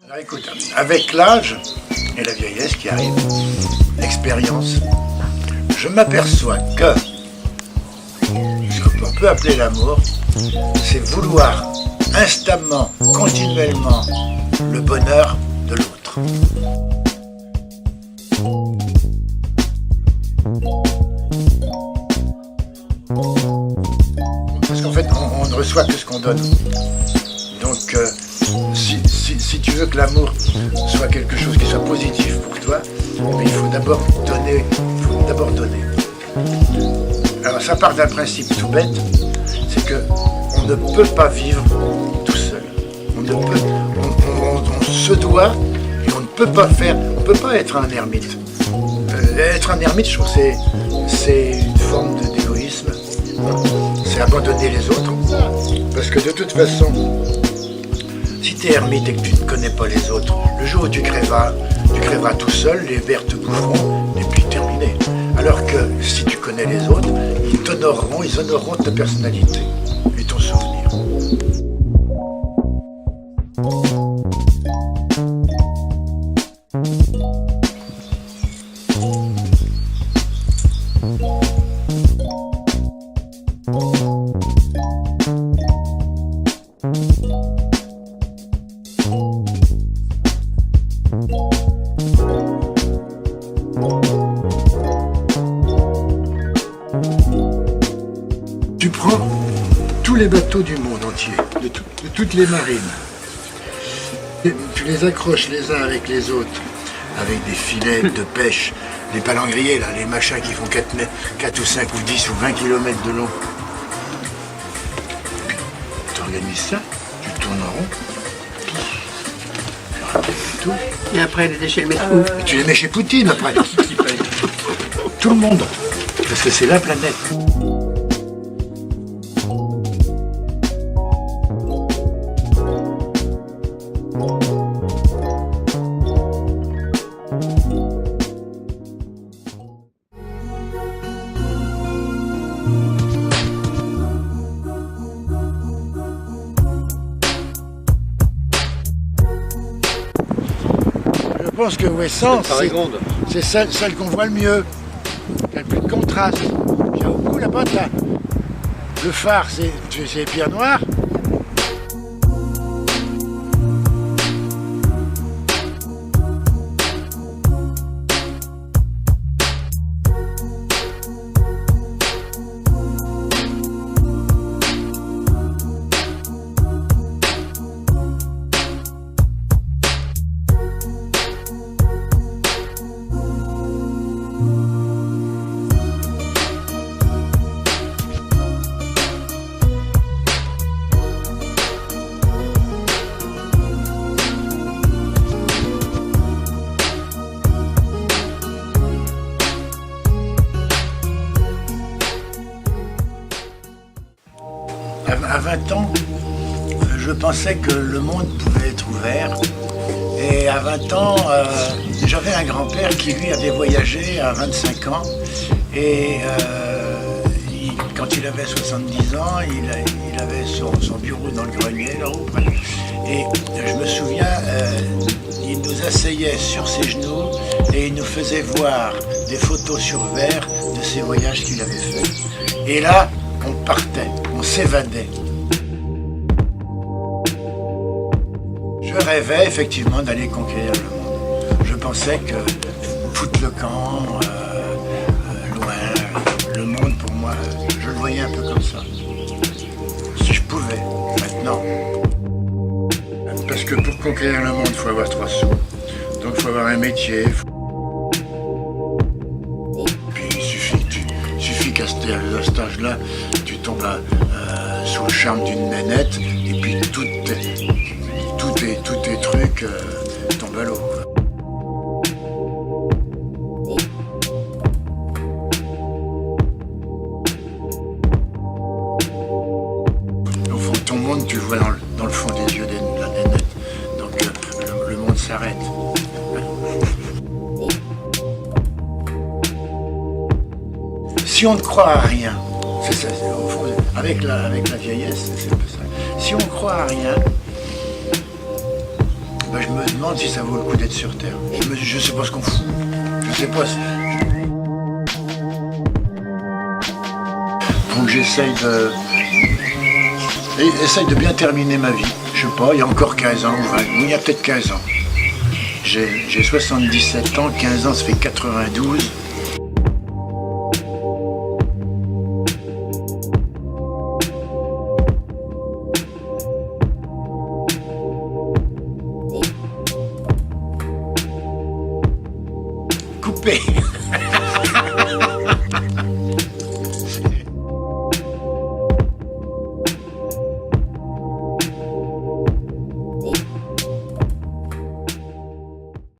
Alors écoute, avec l'âge et la vieillesse qui arrive, l'expérience, je m'aperçois que ce qu'on peut appeler l'amour, c'est vouloir instamment, continuellement le bonheur de l'autre. Parce qu'en fait, on ne reçoit que ce qu'on donne. Donc, si tu veux que l'amour soit quelque chose qui soit positif pour toi, il faut d'abord donner. Alors, ça part d'un principe tout bête, c'est que on ne peut pas vivre tout seul. On se doit et on ne peut pas être un ermite. Être un ermite, je trouve, c'est une forme d'égoïsme. C'est abandonner les autres. Parce que de toute façon, si tu es ermite et que tu ne connais pas les autres, le jour où tu crèveras tout seul, les vers te boufferont et puis terminé. Alors que si tu connais les autres, ils honoreront ta personnalité et ton souvenir. Tu prends tous les bateaux du monde entier, de toutes les marines, et tu les accroches les uns avec les autres, avec des filets de pêche, les palangriers, là, les machins qui font 4 ou 5 ou 10 ou 20 km de long. Tu organises ça, tu tournes en rond, tout. Et après, les déchets le mettent où? Et tu les mets chez Poutine après. Tout le monde, parce que c'est la planète. Je pense que Ouessant, c'est celle qu'on voit le mieux, qui a le plus de contraste. Puis au bout là-bas, le phare, c'est les pierres noires. À 20 ans, je pensais que le monde pouvait être ouvert. Et à 20 ans, j'avais un grand-père qui, lui, avait voyagé à 25 ans. Et quand il avait 70 ans, il avait son bureau dans le grenier, là-haut. Et je me souviens, il nous asseyait sur ses genoux et il nous faisait voir des photos sur verre de ses voyages qu'il avait faits. Et là, on partait, on s'évadait. Je rêvais effectivement d'aller conquérir le monde. Je pensais que foutre le camp, loin, le monde pour moi, je le voyais un peu comme ça. Si je pouvais, maintenant. Parce que pour conquérir le monde, il faut avoir 3 sous. Donc il faut avoir un métier. Puis il suffit qu'à cet âge-là, tu tombes sous le charme d'une nénette et puis tous tes trucs tombent à l'eau. Au fond, ton monde, tu le vois dans le fond des yeux de la nénette. Donc le monde s'arrête. Si on ne croit à rien, c'est ça, au fond, avec la vieillesse, c'est un peu ça. Si on croit à rien, ben, je me demande si ça vaut le coup d'être sur Terre. Je sais pas ce qu'on fout. Je sais pas si... Donc j'essaye de bien terminer ma vie. Je sais pas, il y a encore 15 ans ou 20, oui, il y a peut-être 15 ans. J'ai 77 ans, 15 ans, ça fait 92.